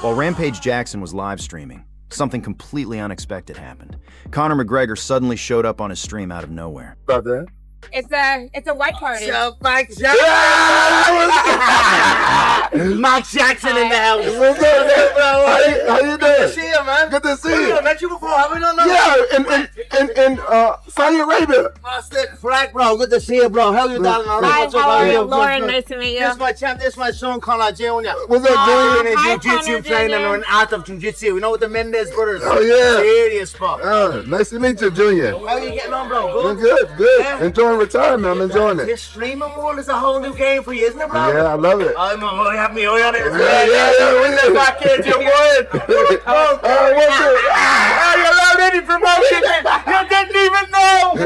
While Rampage Jackson was live streaming, something completely unexpected happened. Conor McGregor suddenly showed up on his stream out of nowhere. About that? It's a white party. Mike Jackson. Mike Jackson in the house. What's up, bro? How you doing? Good to see you, man. Good to see you. I met you before. Have we not known? Yeah, in Saudi Arabia. Frank, bro. Good to see you, bro. How you doing? Hi, how are you? Lauren, nice to meet you. This is my champ. This is my son, Conor Jr. What's up, Jiri? Hi, Jiu-Jitsu Conor training Jr. or an art of Jiu-Jitsu. You know what the Mendez brothers? Oh, yeah. Serious spot. Nice to meet you, Junior. How you getting on, bro? Good, good. Yeah. Enjoying retirement. I'm enjoying it. This streaming world is a whole new game for you, isn't it, bro? Yeah, I love it. I'm gonna have me eye on it. Yeah. Win the package, you won. What's it? You allowed any promotion? You didn't even know.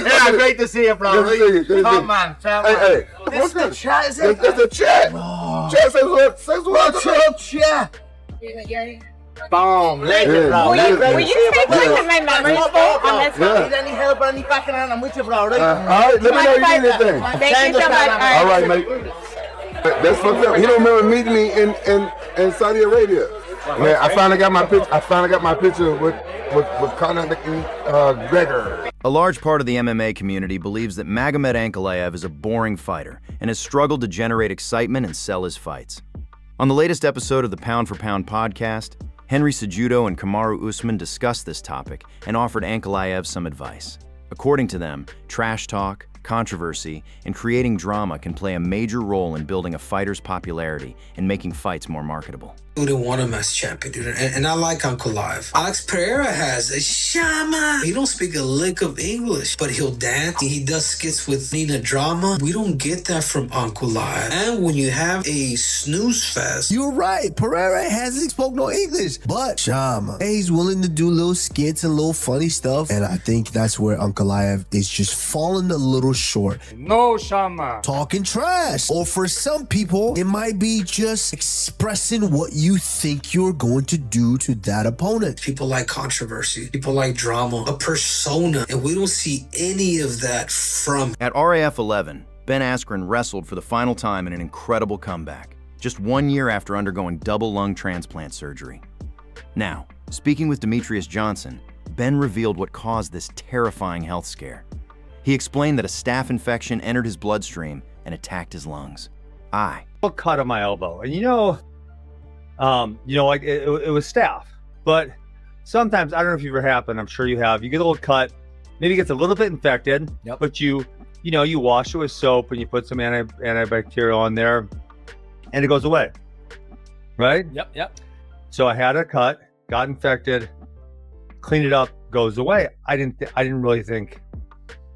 Yeah, great to see you, bro. Good to see you. Good to see Come you. on, chat. Hey. This is the chat, is it? It's a chat. Chat says what? What's up, chat? Boom, legend, bro. Will Yeah. you take one of my memories on this one? Need any help or any backing hand? I'm with you, bro. All right, let me know you need anything. Thank you so much. All right, mate. That's fucked up. He don't remember meeting me in Saudi Arabia. Man, I finally got my picture with Conor McGregor. A large part of the MMA community believes that Magomed Ankalayev is a boring fighter and has struggled to generate excitement and sell his fights. On the latest episode of the Pound for Pound podcast, Henry Cejudo and Kamaru Usman discussed this topic and offered Ankalayev some advice. According to them, trash talk, controversy, and creating drama can play a major role in building a fighter's popularity and making fights more marketable. Who didn't want him as champion, dude? And I like Ankalayev. Alex Pereira has a shaman. He don't speak a lick of English, but he'll dance. He does skits with Nina Drama. We don't get that from Ankalayev. And when you have a snooze fest, you're right. Pereira hasn't spoke no English, but Shama, he's willing to do little skits and little funny stuff. And I think that's where Ankalayev is just falling a little short. No, Shama. Talking trash. Or for some people, it might be just expressing what you think you're going to do to that opponent. People like controversy, people like drama, a persona, and we don't see any of that from. At RAF 11, Ben Askren wrestled for the final time in an incredible comeback, just 1 year after undergoing double lung transplant surgery. Now, speaking with Demetrius Johnson, Ben revealed what caused this terrifying health scare. He explained that a staph infection entered his bloodstream and attacked his lungs. A cut on my elbow, and like it was staph. But sometimes, I don't know if you've ever happened, I'm sure you have, you get a little cut, maybe it gets a little bit infected, but you wash it with soap and you put some antibacterial on there and it goes away, right? Yep. So I had a cut, got infected, cleaned it up, goes away. I didn't really think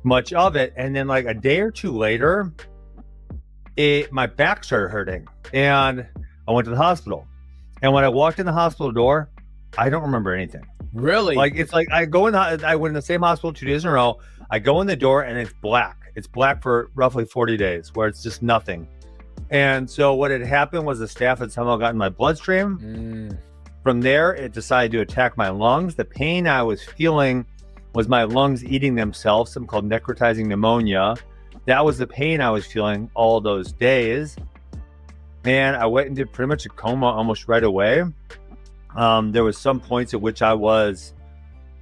much of it. And then like a day or two later, my back started hurting and I went to the hospital. And when I walked in the hospital door, I don't remember anything. Really? Like, it's like I went in the same hospital 2 days in a row. I go in the door and it's black. It's black for roughly 40 days where it's just nothing. And so what had happened was the staph had somehow gotten my bloodstream. From there, it decided to attack my lungs. The pain I was feeling was my lungs eating themselves, something called necrotizing pneumonia. That was the pain I was feeling all those days. And I went into pretty much a coma almost right away. There was some points at which I was,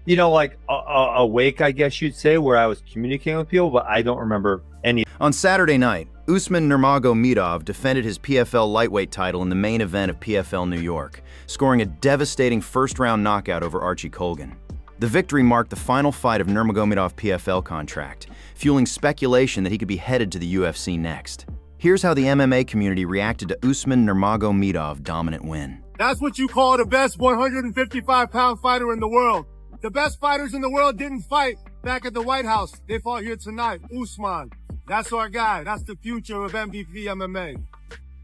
awake, I guess you'd say, where I was communicating with people, but I don't remember any. On Saturday night, Usman Nurmagomedov defended his PFL lightweight title in the main event of PFL New York, scoring a devastating first-round knockout over Archie Colgan. The victory marked the final fight of Nurmagomedov's PFL contract, fueling speculation that he could be headed to the UFC next. Here's how the MMA community reacted to Usman Nurmagomedov's dominant win. That's what you call the best 155-pound fighter in the world. The best fighters in the world didn't fight back at the White House. They fought here tonight. Usman. That's our guy. That's the future of MVP MMA.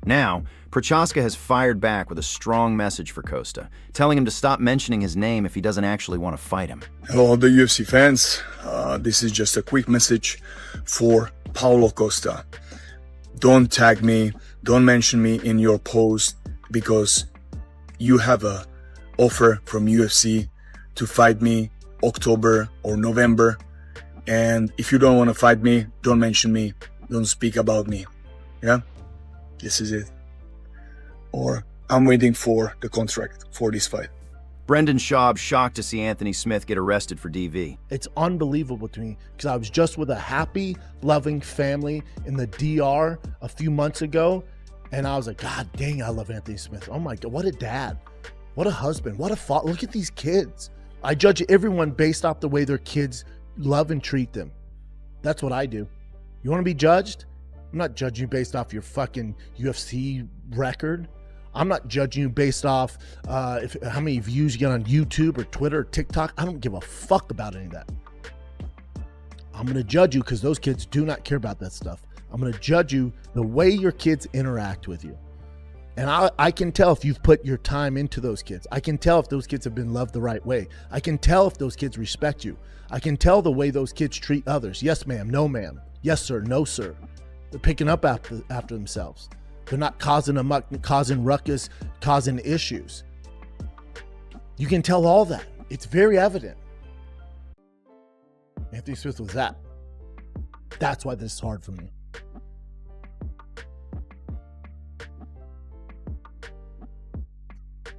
Now, Prochazka has fired back with a strong message for Costa, telling him to stop mentioning his name if he doesn't actually want to fight him. Hello, the UFC fans. This is just a quick message for Paulo Costa. Don't tag me, don't mention me in your post because you have a offer from UFC to fight me October or November. And if you don't want to fight me, don't mention me, don't speak about me. Yeah? This is it. Or I'm waiting for the contract for this fight. Brendan Schaub shocked to see Anthony Smith get arrested for DV. It's unbelievable to me because I was just with a happy, loving family in the DR a few months ago, and I was like, God dang, I love Anthony Smith. Oh my God, what a dad, what a husband, what a father. Look at these kids. I judge everyone based off the way their kids love and treat them. That's what I do. You want to be judged? I'm not judging you based off your fucking UFC record. I'm not judging you based off how many views you get on YouTube or Twitter or TikTok. I don't give a fuck about any of that. I'm going to judge you because those kids do not care about that stuff. I'm going to judge you the way your kids interact with you. And I can tell if you've put your time into those kids. I can tell if those kids have been loved the right way. I can tell if those kids respect you. I can tell the way those kids treat others. Yes, ma'am. No, ma'am. Yes, sir. No, sir. They're picking up after themselves. They're not causing a muck, causing ruckus, causing issues. You can tell all that. It's very evident. Anthony Smith was that. That's why this is hard for me.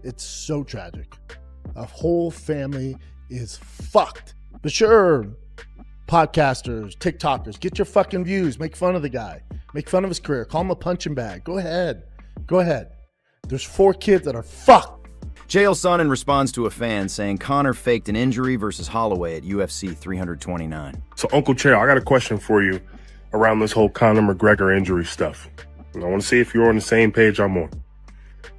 It's so tragic. A whole family is fucked. But sure, podcasters, TikTokers, get your fucking views. Make fun of the guy. Make fun of his career. Call him a punching bag. Go ahead. Go ahead. There's 4 kids that are fucked. Chael Sonnen responds to a fan saying Conor faked an injury versus Holloway at UFC 329. So, Uncle Chael, I got a question for you around this whole Conor McGregor injury stuff. And I want to see if you're on the same page I'm on.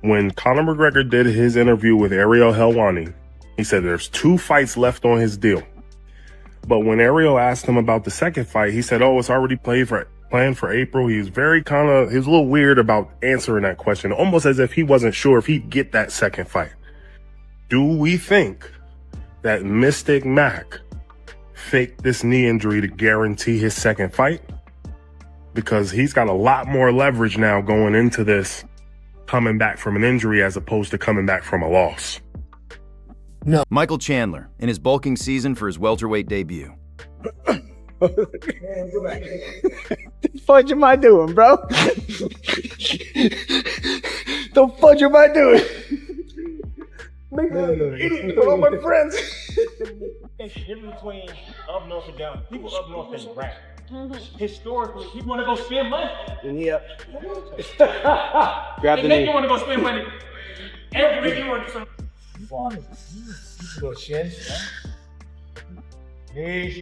When Conor McGregor did his interview with Ariel Helwani, he said there's 2 fights left on his deal. But when Ariel asked him about the second fight, he said, oh, it's already planned for April. He was a little weird about answering that question, almost as if he wasn't sure if he'd get that second fight. Do we think that Mystic Mac faked this knee injury to guarantee his second fight? Because he's got a lot more leverage now going into this, coming back from an injury as opposed to coming back from a loss. No. Michael Chandler in his bulking season for his welterweight debut. What the fudge am I doing, bro? The fudge am I doing? Eating with all my friends. It's the difference between up north and down. People up north and rap. Historically, people want to go spend money. Yep. Grab the knee. You want to go spend money. Every week you want to. Little shin. Knees.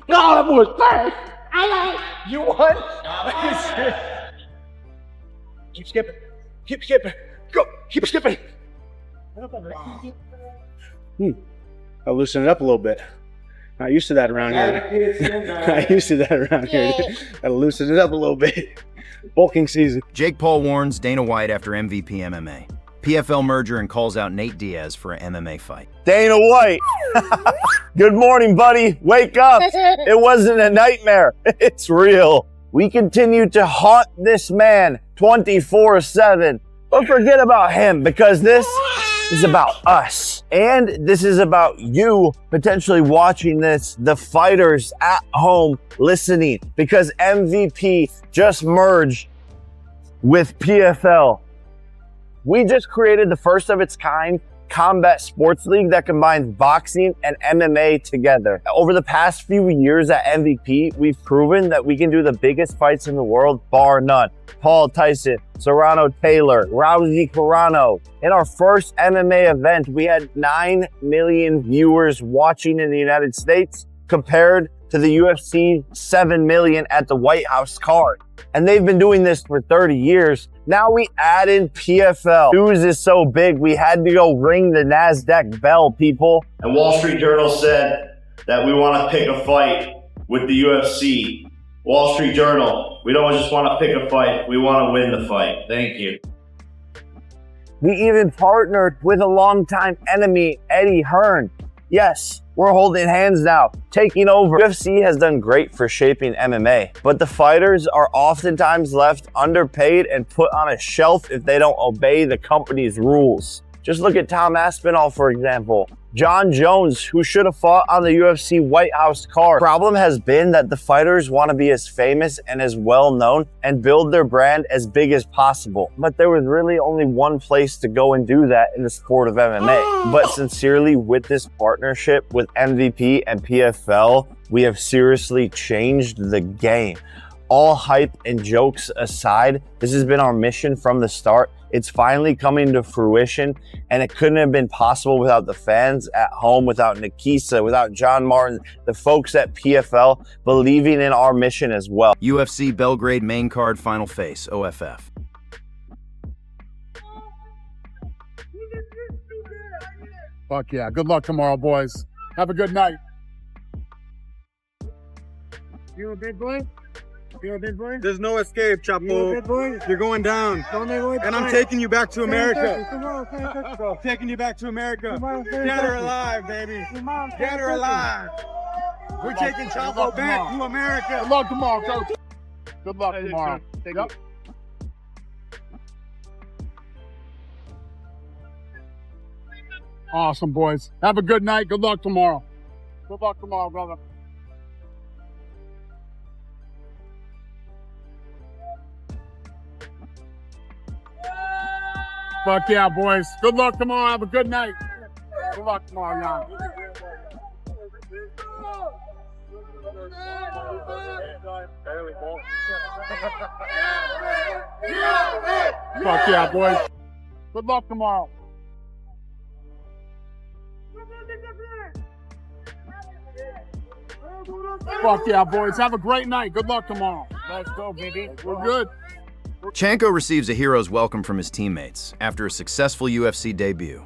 No, that was fast. I like. You won. Keep skipping. Keep skipping. Go. Keep skipping. I'll loosen it up a little bit. Not used to that around here. Not used to that around here. Gotta loosen it up a little bit. Bulking season. Jake Paul warns Dana White after MVP MMA. PFL merger and calls out Nate Diaz for an MMA fight. Dana White. Good morning, buddy. Wake up. It wasn't a nightmare. It's real. We continue to haunt this man 24/7. But forget about him because this is about us. And this is about you potentially watching this, the fighters at home listening, because MVP just merged with PFL. We just created the first of its kind combat sports league that combines boxing and MMA together. Over the past few years at MVP, we've proven that we can do the biggest fights in the world, bar none. Paul Tyson, Serrano Taylor, Rousey Carano. In our first MMA event, we had 9 million viewers watching in the United States compared to the UFC 7 million at the White House card. And they've been doing this for 30 years. Now we add in PFL. News is so big, we had to go ring the NASDAQ bell, people. And Wall Street Journal said that we want to pick a fight with the UFC. Wall Street Journal, we don't just want to pick a fight, we want to win the fight. Thank you. We even partnered with a longtime enemy, Eddie Hearn. Yes, we're holding hands now, taking over. UFC has done great for shaping MMA, but the fighters are oftentimes left underpaid and put on a shelf if they don't obey the company's rules. Just look at Tom Aspinall, for example. John Jones, who should have fought on the UFC White House card. Problem has been that the fighters want to be as famous and as well known and build their brand as big as possible. But there was really only one place to go and do that in the sport of MMA. But sincerely, with this partnership with MVP and PFL, we have seriously changed the game. All hype and jokes aside, this has been our mission from the start. It's finally coming to fruition, and it couldn't have been possible without the fans at home, without Nikisa, without John Martin, the folks at PFL believing in our mission as well. UFC Belgrade main card final face, OFF. Fuck yeah. Good luck tomorrow, boys. Have a good night. You a big boy? You a big boy? There's no escape, Chapo. You a big boy? You're going down. And I'm taking you back to America. Taking you back to America. Dead or alive, baby. Dead or alive. We're taking Chapo back to America. Good luck tomorrow, coach. Good luck tomorrow. Yep. Awesome, boys. Have a good night. Good luck tomorrow. Good luck tomorrow, brother. Fuck yeah, boys. Good luck tomorrow. Have a good night. Good luck tomorrow, y'all. Fuck yeah, boys. Good luck tomorrow. Fuck yeah, boys. Have a great night. Good luck tomorrow. Let's go, baby. We're good. Chanko receives a hero's welcome from his teammates after a successful UFC debut.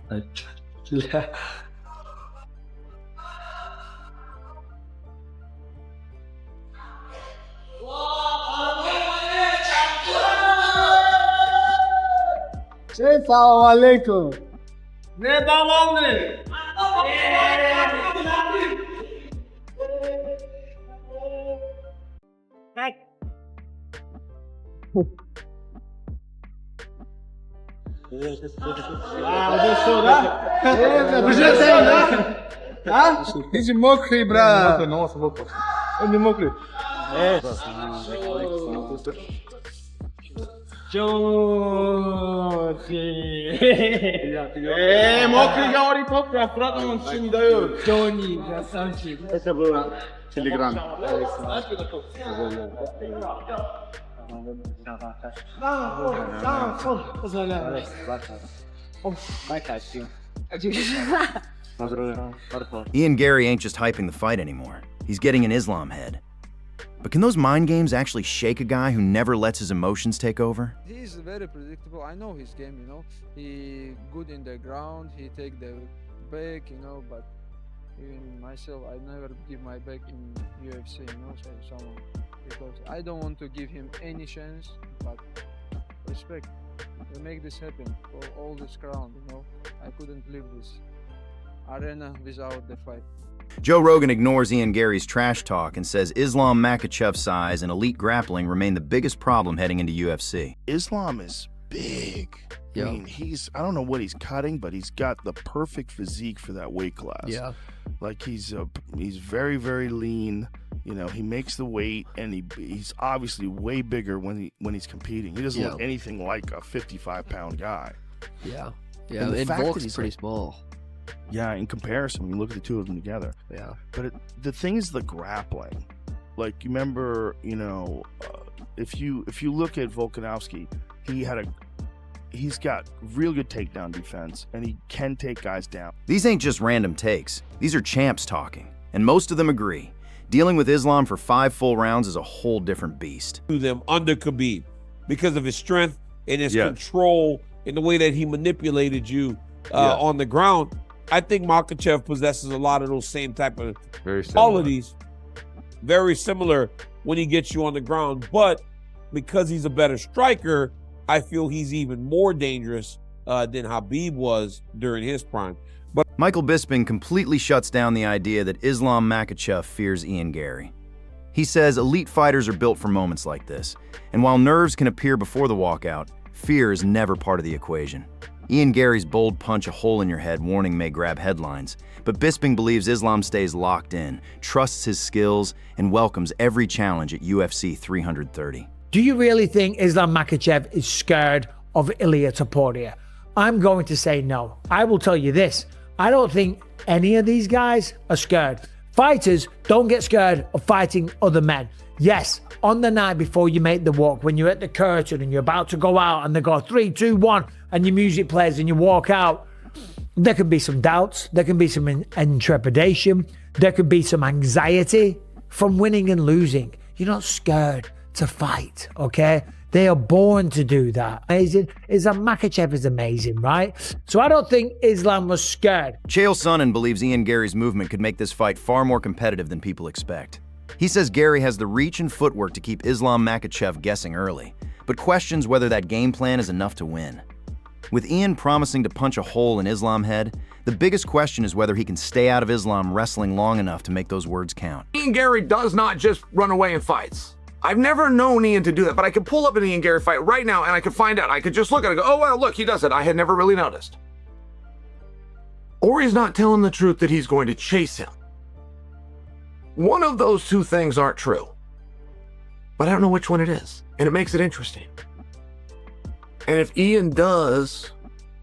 Assalamu alaikum. He's a mokri, bra. Nossa, onde mokri? Mokri говорит, mokri, а правда он все не дает. Джонни, красавчик. Это было Телеграм. Ian Garry ain't just hyping the fight anymore. He's getting an Islam head. But can those mind games actually shake a guy who never lets his emotions take over? He's very predictable. I know his game, you know. He good in the ground. He take the back, you know. But even myself, I never give my back in UFC, you know. So someone, because I don't want to give him any chance. But respect. We make this happen for all this crown, you know. I couldn't leave this arena without the fight. Joe Rogan ignores Ian Garry's trash talk and says Islam Makhachev's size and elite grappling remain the biggest problem heading into UFC. Islam is big. I mean, I don't know what he's cutting, but he's got the perfect physique for that weight class. Yeah. Like he's very, very lean. You know, he makes the weight, and he's obviously way bigger when he's competing. He doesn't look anything like a 55-pound guy. Yeah. Yeah, and Volk's pretty small. Yeah, in comparison, when you look at the two of them together. Yeah. But the thing is the grappling. Like, you remember, you know, if you look at Volkanovski, he's got real good takedown defense, and he can take guys down. These ain't just random takes. These are champs talking, and most of them agree. Dealing with Islam for 5 full rounds is a whole different beast. To them under Khabib because of his strength and his control and the way that he manipulated you on the ground. I think Makhachev possesses a lot of those same type of qualities. Very similar when he gets you on the ground. But because he's a better striker, I feel he's even more dangerous than Khabib was during his prime. But Michael Bisping completely shuts down the idea that Islam Makhachev fears Ian Garry. He says elite fighters are built for moments like this, and while nerves can appear before the walkout, fear is never part of the equation. Ian Garry's bold punch a hole in your head warning may grab headlines, but Bisping believes Islam stays locked in, trusts his skills, and welcomes every challenge at UFC 330. Do you really think Islam Makhachev is scared of Ilia Topuria? I'm going to say no. I will tell you this. I don't think any of these guys are scared. Fighters don't get scared of fighting other men. Yes, on the night before you make the walk, when you're at the curtain and you're about to go out and they go 3, 2, 1 and your music plays and you walk out, there can be some doubts, there can be some intrepidation, there could be some anxiety from winning and losing. You're not scared to fight, okay? They are born to do that. Islam Makhachev is amazing, right? So I don't think Islam was scared. Chael Sonnen believes Ian Garry's movement could make this fight far more competitive than people expect. He says Garry has the reach and footwork to keep Islam Makhachev guessing early, but questions whether that game plan is enough to win. With Ian promising to punch a hole in Islam's head, the biggest question is whether he can stay out of Islam wrestling long enough to make those words count. Ian Garry does not just run away in fights. I've never known Ian to do that, but I could pull up an Ian Garry fight right now and I could find out. I could just look at it and go, oh, well, look, he does it. I had never really noticed. Or he's not telling the truth that he's going to chase him. One of those two things aren't true, but I don't know which one it is, and it makes it interesting. And if Ian does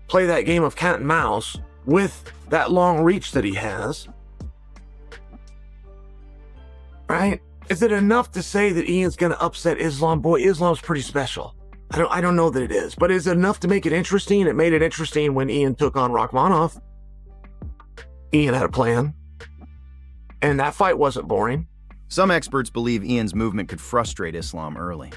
play that game of cat and mouse with that long reach that he has, right? Is it enough to say that Ian's going to upset Islam? Boy, Islam's pretty special. I don't know that it is, but is it enough to make it interesting? It made it interesting when Ian took on Rakhmonov. Ian had a plan, and that fight wasn't boring. Some experts believe Ian's movement could frustrate Islam early.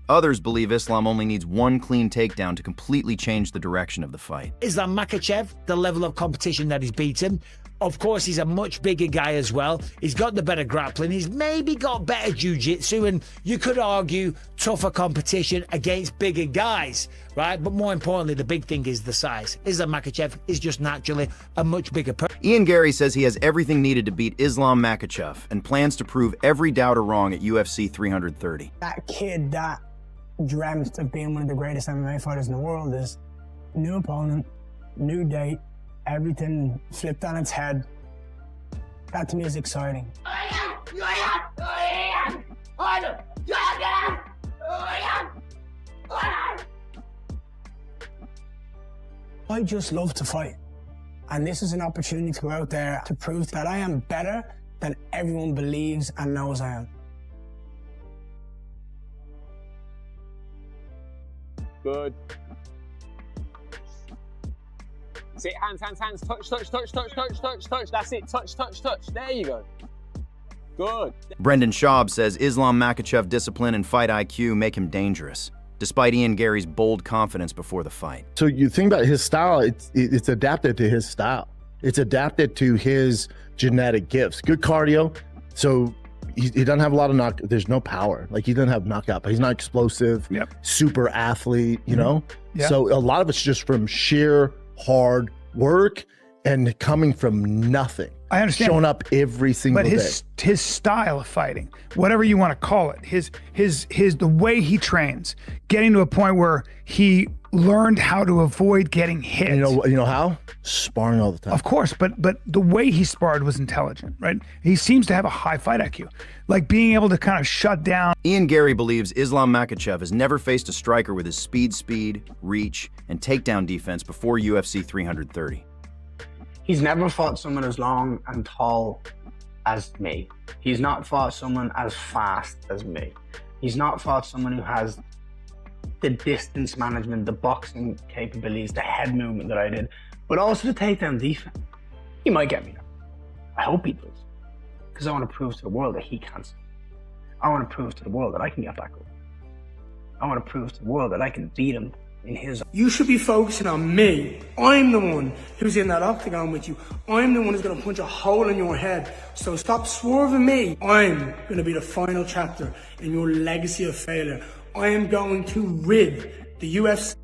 Others believe Islam only needs one clean takedown to completely change the direction of the fight. Islam Makhachev, the level of competition that he's beaten, of course, he's a much bigger guy as well. He's got the better grappling. He's maybe got better jiu-jitsu, and you could argue tougher competition against bigger guys, right? But more importantly, the big thing is the size. Islam Makhachev is just naturally a much bigger person. Ian Garry says he has everything needed to beat Islam Makhachev and plans to prove every doubter wrong at UFC 330. That kid that dreamt of being one of the greatest MMA fighters in the world is new opponent, new date, everything flipped on its head. That to me is exciting. I just love to fight. And this is an opportunity to go out there to prove that I am better than everyone believes and knows I am. Good. That's it. Hands. Touch. That's it. Touch. There you go. Good. Brendan Schaub says Islam Makhachev discipline and fight IQ make him dangerous, despite Ian Garry's bold confidence before the fight. So you think about his style, it's adapted to his style. It's adapted to his genetic gifts. Good cardio. So he doesn't have a lot of there's no power. Like he doesn't have knockout, but he's not explosive, super athlete, you know? Yeah. So a lot of it's just from sheer hard work and coming from nothing. I understand. Showing up every single day. But his style of fighting, whatever you want to call it, his the way he trains, getting to a point where he learned how to avoid getting hit. You know how? Sparring all the time. Of course, but the way he sparred was intelligent, right? He seems to have a high fight IQ, like being able to kind of shut down. Ian Garry believes Islam Makhachev has never faced a striker with his speed, reach, and takedown defense before UFC 330. He's never fought someone as long and tall as me. He's not fought someone as fast as me. He's not fought someone who has the distance management, the boxing capabilities, the head movement that I did, but also the takedown defense. He might get me there. I hope he does. Because I want to prove to the world that he can. I want to prove to the world that I can get back up. I want to prove to the world that I can beat him in his. You should be focusing on me. I'm the one who's in that octagon with you. I'm the one who's going to punch a hole in your head. So stop swerving me. I'm going to be the final chapter in your legacy of failure. I am going to rid the UFC.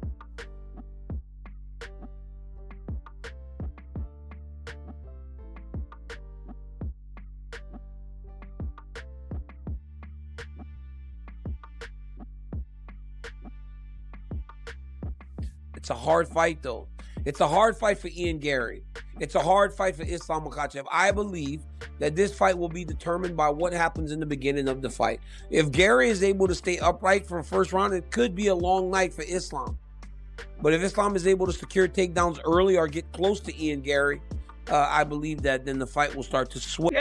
It's a hard fight, though. It's a hard fight for Ian Garry. It's a hard fight for Islam Makhachev. I believe that this fight will be determined by what happens in the beginning of the fight. If Garry is able to stay upright from first round, it could be a long night for Islam. But if Islam is able to secure takedowns early or get close to Ian Garry, I believe that then the fight will start to swing.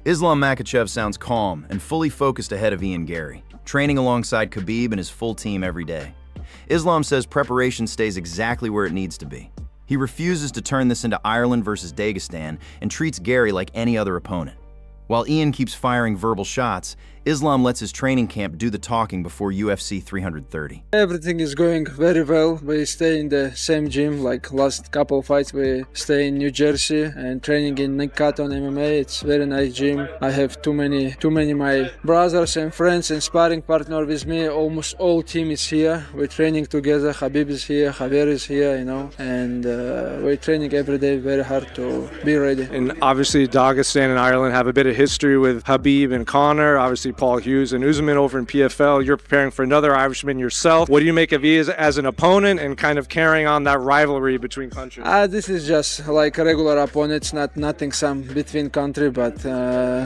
Islam Makhachev sounds calm and fully focused ahead of Ian Garry, training alongside Khabib and his full team every day. Islam says preparation stays exactly where it needs to be. He refuses to turn this into Ireland versus Dagestan and treats Garry like any other opponent. While Ian keeps firing verbal shots, Islam lets his training camp do the talking before UFC 330. Everything is going very well. We stay in the same gym, like last couple of fights we stay in New Jersey and training in Nick Cotton MMA. It's very nice gym. I have too many my brothers and friends and sparring partner with me. Almost all team is here. We're training together. Khabib is here, Javier is here, you know, and we're training every day very hard to be ready. And obviously Dagestan and Ireland have a bit of history with Khabib and Conor. Obviously Paul Hughes and Usman over in PFL. You're preparing for another Irishman yourself. What do you make of he as an opponent and kind of carrying on that rivalry between countries? This is just like a regular opponent, nothing some between country, but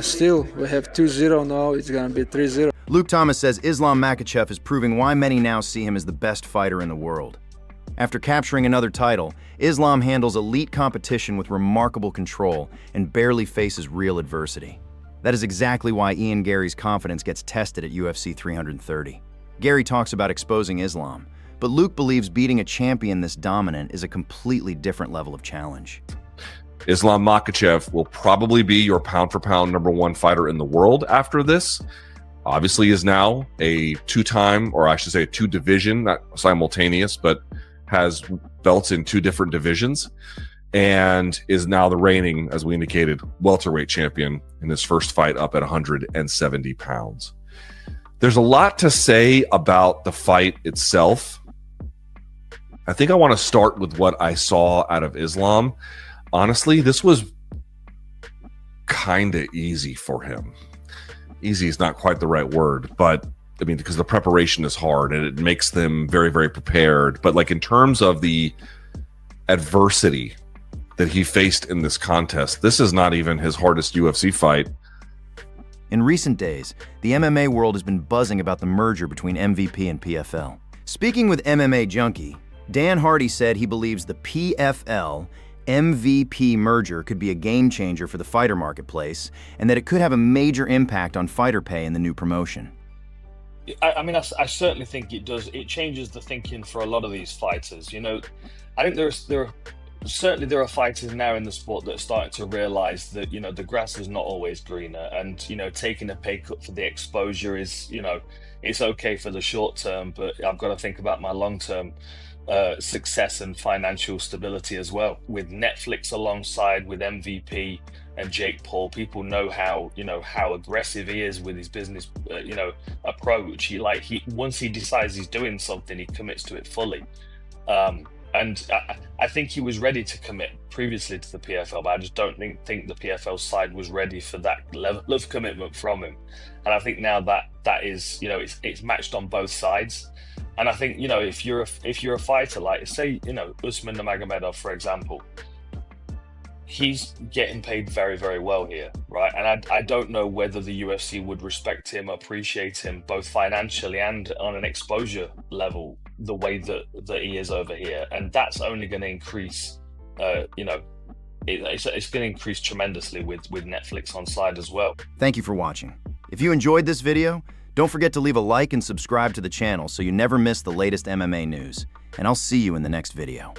still we have 2-0 now. It's gonna be 3-0. Luke Thomas says Islam Makhachev is proving why many now see him as the best fighter in the world. After capturing another title, Islam handles elite competition with remarkable control and barely faces real adversity. That is exactly why Ian Garry's confidence gets tested at UFC 330. Garry talks about exposing Islam, but Luke believes beating a champion this dominant is a completely different level of challenge. Islam Makhachev will probably be your pound-for-pound #1 fighter in the world after this. Obviously is now a two-time, or I should say a two-division, not simultaneous, but has belts in 2 different divisions, and is now the reigning, as we indicated, welterweight champion in his first fight up at 170 pounds. There's a lot to say about the fight itself. I think I want to start with what I saw out of Islam. Honestly, this was kind of easy for him. Easy is not quite the right word, but I mean, because the preparation is hard and it makes them very, very prepared. But like in terms of the adversity that he faced in this contest, this is not even his hardest UFC fight. In recent days, the MMA world has been buzzing about the merger between MVP and PFL. Speaking with MMA Junkie, Dan Hardy said he believes the PFL MVP merger could be a game changer for the fighter marketplace and that it could have a major impact on fighter pay in the new promotion. I mean, I certainly think it does. It changes the thinking for a lot of these fighters. You know, I think there are fighters now in the sport that are starting to realize that, you know, the grass is not always greener, and, you know, taking a pay cut for the exposure is, you know, it's okay for the short term, but I've got to think about my long-term success and financial stability as well. With Netflix alongside with MVP and Jake Paul, people know how, you know, how aggressive he is with his business, you know, approach. Once he decides he's doing something, he commits to it fully. And I think he was ready to commit previously to the PFL, but I just don't think the PFL side was ready for that level of commitment from him. And I think now that is, you know, it's matched on both sides. And I think, you know, if you're a fighter, like say, you know, Usman Nurmagomedov, for example, he's getting paid very, very well here, right? And I don't know whether the UFC would respect him, appreciate him, both financially and on an exposure level, the way that he is over here. And that's only going to increase, you know, it's going to increase tremendously with Netflix on side as well. Thank you for watching. If you enjoyed this video, don't forget to leave a like and subscribe to the channel so you never miss the latest MMA news. And I'll see you in the next video.